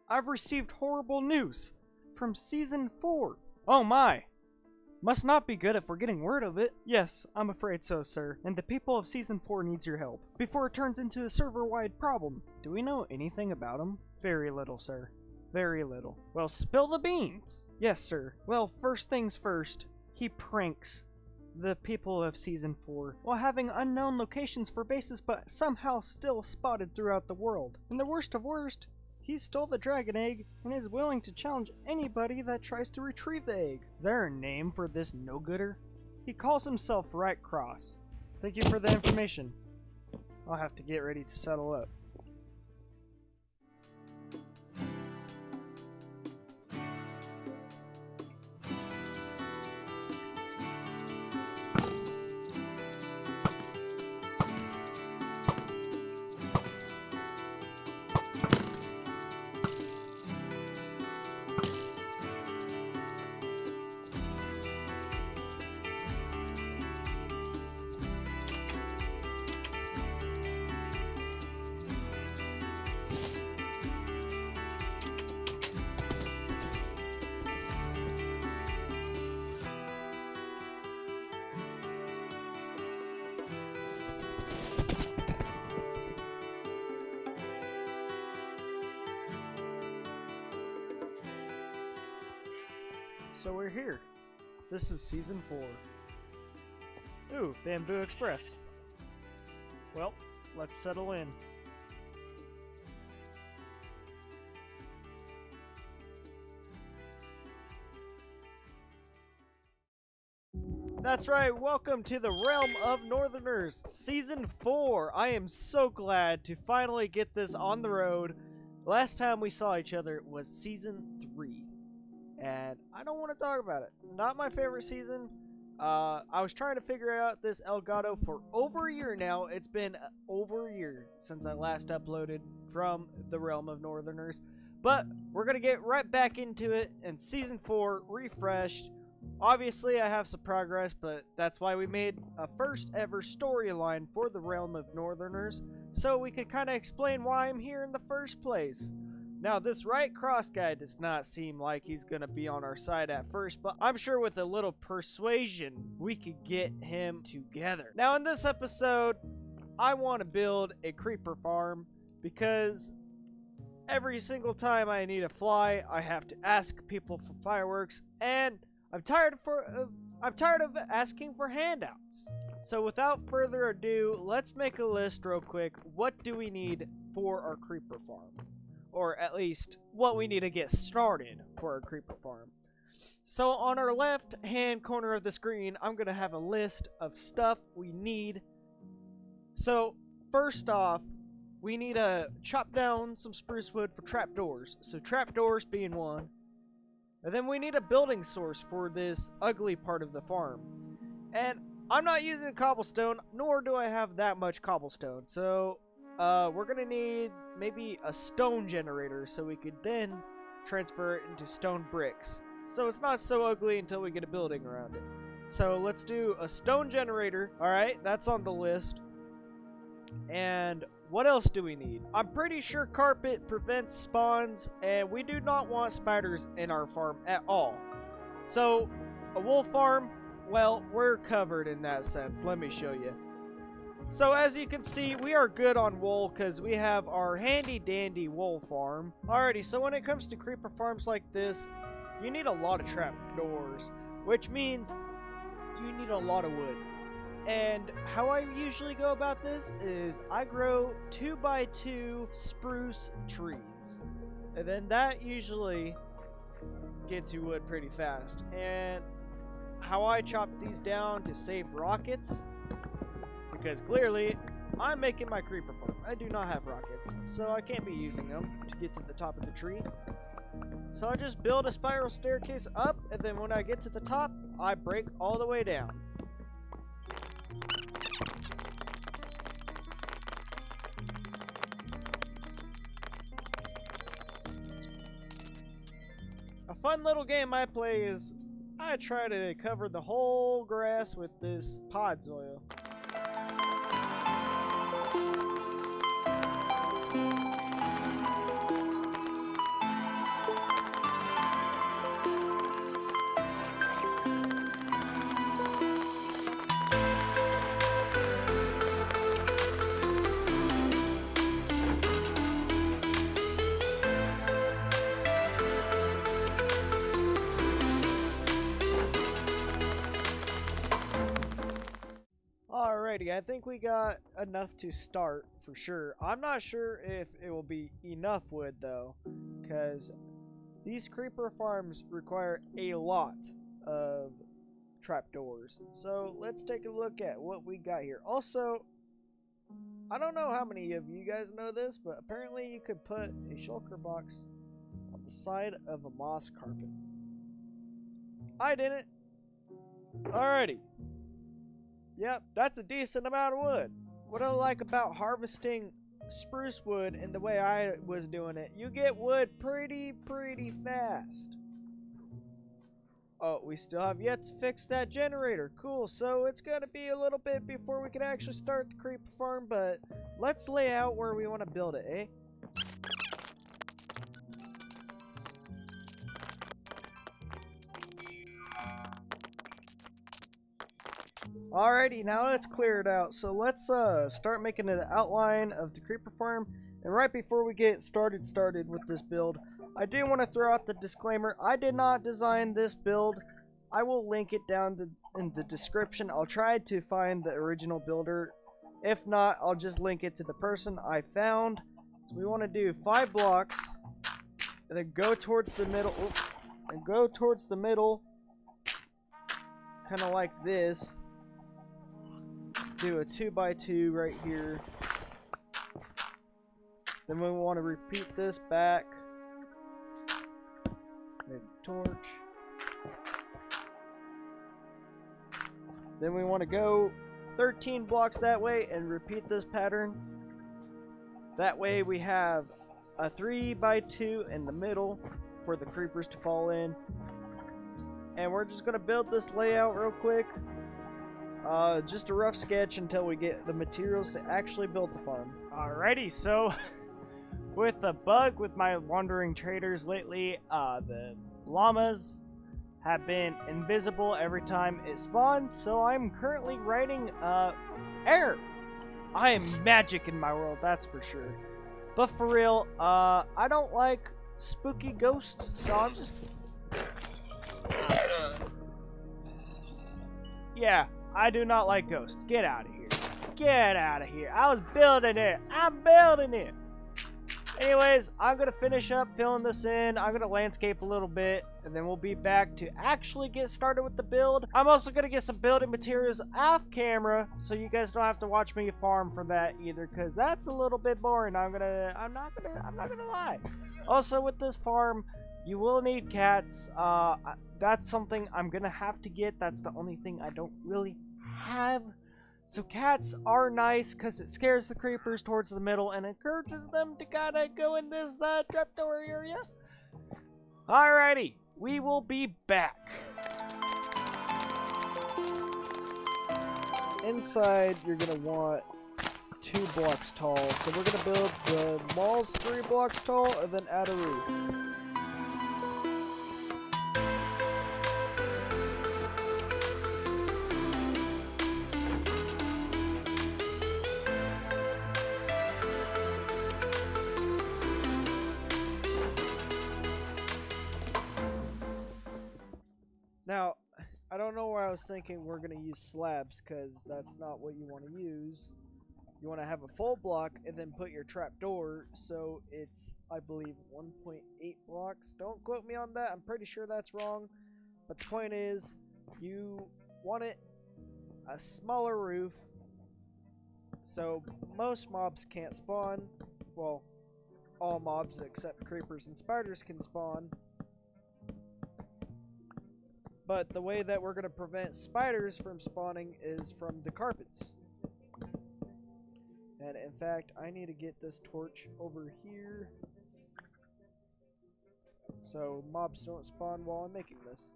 I've received horrible news from Season 4. Oh my! Must not be good if we're getting word of it. Yes, I'm afraid so, sir. And the people of Season 4 needs your help, before it turns into a server-wide problem. Do we know anything about him? Very little, sir. Very little. Well, spill the beans! Yes, sir. Well, first things first, he pranks the people of Season 4 while having unknown locations for bases but somehow still spotted throughout the world. And the worst of worst, he stole the dragon egg and is willing to challenge anybody that tries to retrieve the egg. Is there a name for this no-gooder? He calls himself Right Cross. Thank you for the information. I'll have to get ready to settle up. So we're here. This is Season 4. Ooh, Bamboo Express. Well, let's settle in. That's right, welcome to the Realm of Northerners, Season 4. I am so glad to finally get this on the road. Last time we saw each other was Season 3. And I don't want to talk about it. Not my favorite season. I was trying to figure out this Elgato for over a year now. It's been over a year since I last uploaded from the Realm of Northerners. But we're going to get right back into it in Season 4, refreshed. Obviously, I have some progress, but that's why we made a first ever storyline for the Realm of Northerners, so we could kind of explain why I'm here in the first place. Now, this Right Cross guy does not seem like he's going to be on our side at first, but I'm sure with a little persuasion, we could get him together. Now, in this episode, I want to build a creeper farm because every single time I need a fly, I have to ask people for fireworks, and I'm tired of asking for handouts. So without further ado, let's make a list real quick. What do we need for our creeper farm? Or at least what we need to get started for our creeper farm. So on our left hand corner of the screen, I'm going to have a list of stuff we need. So first off, we need to chop down some spruce wood for trapdoors. So trapdoors being one. And then we need a building source for this ugly part of the farm. And I'm not using cobblestone, nor do I have that much cobblestone. So we're gonna need maybe a stone generator so we could then transfer it into stone bricks. So it's not so ugly until we get a building around it. So let's do a stone generator. Alright, that's on the list. And what else do we need? I'm pretty sure carpet prevents spawns, and we do not want spiders in our farm at all. So a wool farm, well, we're covered in that sense. Let me show you. So as you can see, we are good on wool because we have our handy dandy wool farm. Alrighty, so when it comes to creeper farms like this, you need a lot of trapdoors, which means you need a lot of wood. And how I usually go about this is I grow 2x2 spruce trees. And then that usually gets you wood pretty fast. And how I chop these down to save rockets, because clearly I'm making my creeper farm. I do not have rockets, so I can't be using them to get to the top of the tree. So I just build a spiral staircase up, and then when I get to the top, I break all the way down. A fun little game I play is I try to cover the whole grass with this Pods oil. I think we got enough to start for sure. I'm not sure if it will be enough wood though, because these creeper farms require a lot of trapdoors. So let's take a look at what we got here. Also, I don't know how many of you guys know this, but apparently you could put a shulker box on the side of a moss carpet. I didn't. Alrighty. Yep, that's a decent amount of wood. What I like about harvesting spruce wood and the way I was doing it, you get wood pretty fast. Oh, we still have yet to fix that generator. Cool, so it's going to be a little bit before we can actually start the creeper farm, but let's lay out where we want to build it, eh? Alrighty, now it's cleared out, so let's start making an outline of the creeper farm. And right before we get started with this build, I do want to throw out the disclaimer. I did not design this build. I will link it down in the description. I'll try to find the original builder. If not, I'll just link it to the person I found. So we want to do 5 blocks, and then go towards the middle, kind of like this. Do a 2x2 right here. Then we want to repeat this back. Make a torch. Then we want to go 13 blocks that way and repeat this pattern. That way we have a 3x2 in the middle for the creepers to fall in. And we're just going to build this layout real quick. Just a rough sketch until we get the materials to actually build the farm. Alrighty, so with the bug with my wandering traders lately, the llamas have been invisible every time it spawns, so I'm currently writing error. I am magic in my world, that's for sure. But for real, I don't like spooky ghosts, so I'm just... Yeah, I do not like ghosts. Get out of here. Get out of here. I was building it. I'm building it. Anyways, I'm going to finish up filling this in. I'm going to landscape a little bit, and then we'll be back to actually get started with the build. I'm also going to get some building materials off camera, so you guys don't have to watch me farm for that either, because that's a little bit boring. I'm not gonna lie. Also, with this farm, you will need cats. That's something I'm going to have to get. That's the only thing I don't really have. So cats are nice because it scares the creepers towards the middle and encourages them to kind of go in this trapdoor area. Alrighty, we will be back. Inside, you're going to want 2 blocks tall. So we're going to build the walls 3 blocks tall and then add a roof. Now, I don't know why I was thinking we're going to use slabs, because that's not what you want to use. You want to have a full block and then put your trapdoor, so it's, I believe, 1.8 blocks. Don't quote me on that, I'm pretty sure that's wrong. But the point is, you want it a smaller roof, so most mobs can't spawn. Well, all mobs except creepers and spiders can spawn. But the way that we're going to prevent spiders from spawning is from the carpets. And in fact, I need to get this torch over here so mobs don't spawn while I'm making this.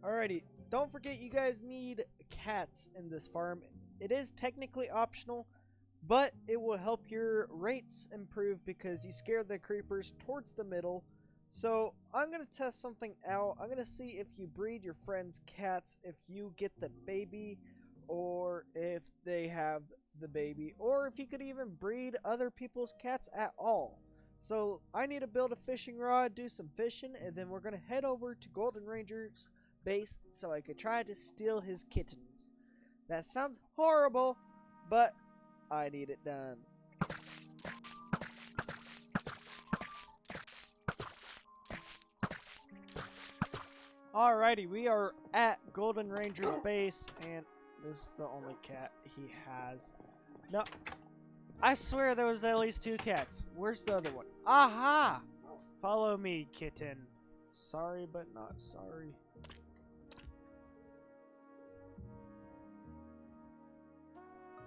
Alrighty, don't forget you guys need cats in this farm. It is technically optional, but it will help your rates improve because you scare the creepers towards the middle. So I'm going to test something out. I'm going to see if you breed your friends' cats, if you get the baby, or if they have the baby, or if you could even breed other people's cats at all. So I need to build a fishing rod, do some fishing, and then we're going to head over to Golden Ranger's base so I could try to steal his kittens. That sounds horrible, but I need it done. Alrighty, we are at Golden Ranger's base, and this is the only cat he has. No, I swear there was at least 2 cats. Where's the other one? Aha! Follow me, kitten. Sorry, but not sorry.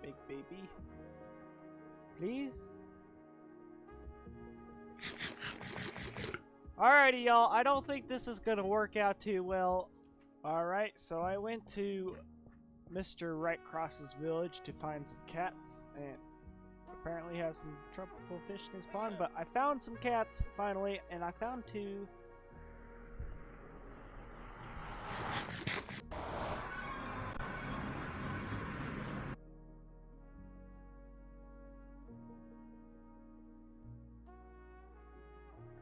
Big baby. Please? Alrighty, y'all. I don't think this is gonna work out too well. Alright, so I went to Mr. Wrightcross's village to find some cats, and apparently has some tropical fish in his pond, but I found some cats, finally, and I found 2.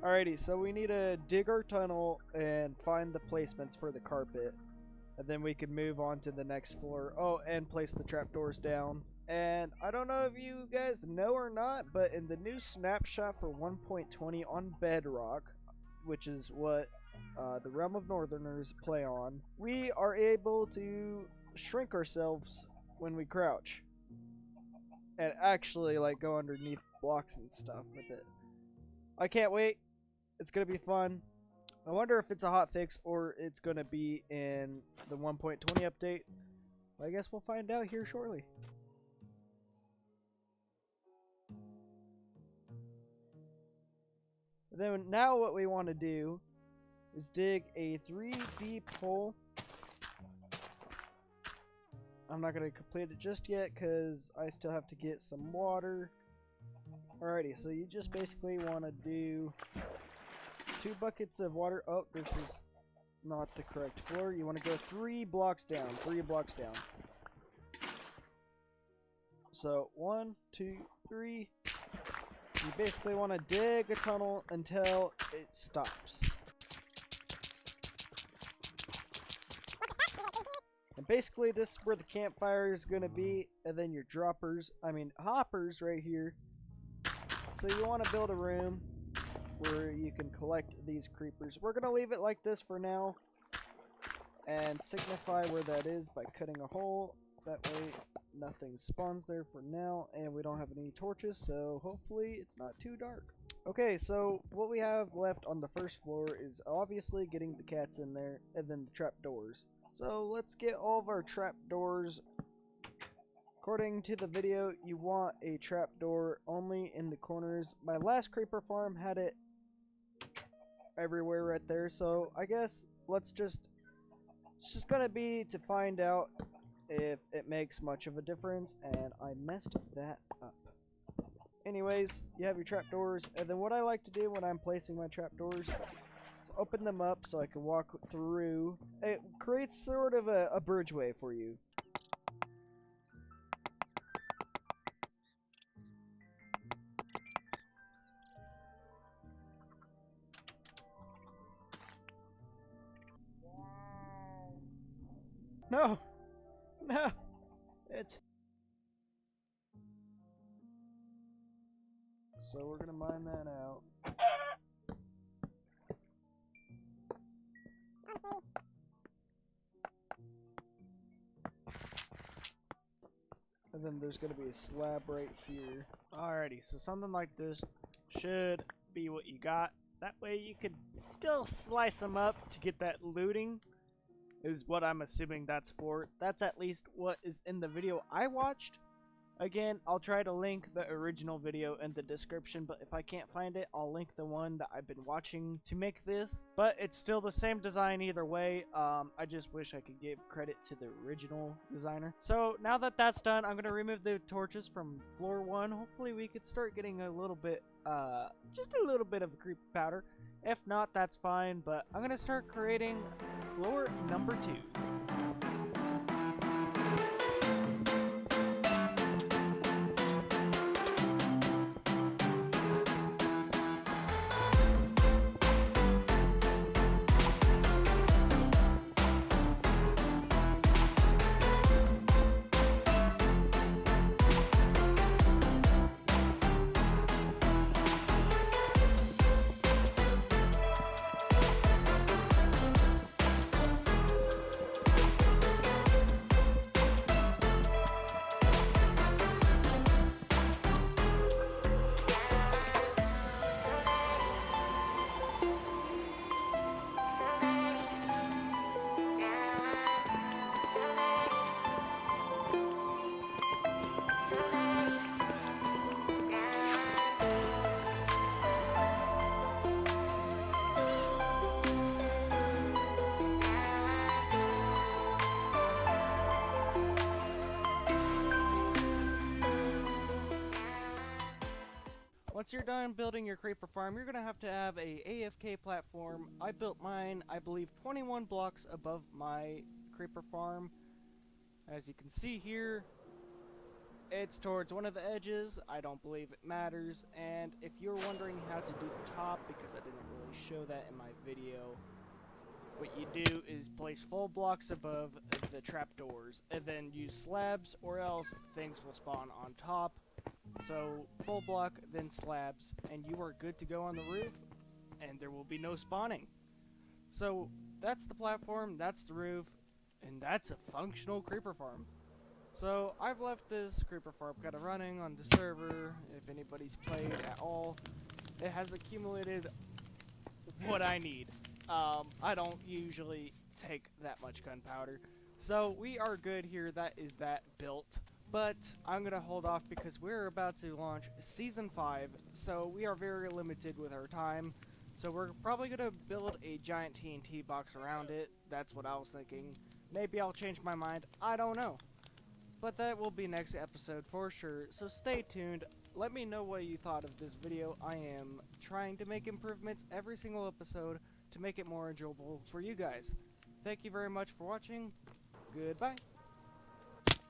Alrighty, so we need to dig our tunnel and find the placements for the carpet. And then we can move on to the next floor. Oh, and place the trapdoors down. And I don't know if you guys know or not, but in the new snapshot for 1.20 on Bedrock, which is what the Realm of Northerners play on, we are able to shrink ourselves when we crouch. And actually, like, go underneath blocks and stuff with it. I can't wait. It's gonna be fun. I wonder if it's a hotfix or it's gonna be in the 1.20 update. I guess we'll find out here shortly. Then now what we want to do is dig a 3 deep hole. I'm not gonna complete it just yet because I still have to get some water. Alrighty, so you just basically want to do 2 buckets of water. Oh, this is not the correct floor. You want to go 3 blocks down. 3 blocks down. So 1, 2, 3. You basically want to dig a tunnel until it stops. And basically this is where the campfire is going to be, and then your hoppers right here. So you want to build a room where you can collect these creepers. We're going to leave it like this for now and signify where that is by cutting a hole. That way nothing spawns there for now, and we don't have any torches, so hopefully it's not too dark. Okay, so what we have left on the first floor is obviously getting the cats in there, and then the trapdoors. So let's get all of our trapdoors. According to the video, you want a trapdoor only in the corners. My last creeper farm had it everywhere right there, so I guess it's just gonna be to find out if it makes much of a difference, and I messed that up. Anyways, you have your trapdoors, and then what I like to do when I'm placing my trapdoors is open them up so I can walk through. It creates sort of a bridgeway for you. No! No! So we're gonna mine that out. And then there's gonna be a slab right here. Alrighty, so something like this should be what you got. That way you could still slice them up to get that looting, is what I'm assuming that's for. That's at least what is in the video I watched. Again, I'll try to link the original video in the description, but if I can't find it, I'll link the one that I've been watching to make this. But it's still the same design either way. I just wish I could give credit to the original designer. So now that that's done, I'm going to remove the torches from floor 1. Hopefully we could start getting a little bit, just a little bit of a creeper powder. If not, that's fine, but I'm going to start creating floor number 2. Once you're done building your creeper farm, you're going to have a AFK platform. I built mine, I believe, 21 blocks above my creeper farm. As you can see here, it's towards one of the edges. I don't believe it matters. And if you're wondering how to do the top, because I didn't really show that in my video, what you do is place full blocks above the trapdoors, and then use slabs, or else things will spawn on top. So, full block, then slabs, and you are good to go on the roof, and there will be no spawning. So, that's the platform, that's the roof, and that's a functional creeper farm. So, I've left this creeper farm kind of running on the server. If anybody's played at all, it has accumulated what I need. I don't usually take that much gunpowder. So, we are good here, that is that built. But I'm going to hold off because we're about to launch Season 5, so we are very limited with our time. So we're probably going to build a giant TNT box around it. That's what I was thinking. Maybe I'll change my mind. I don't know. But that will be next episode for sure, so stay tuned. Let me know what you thought of this video. I am trying to make improvements every single episode to make it more enjoyable for you guys. Thank you very much for watching. Goodbye.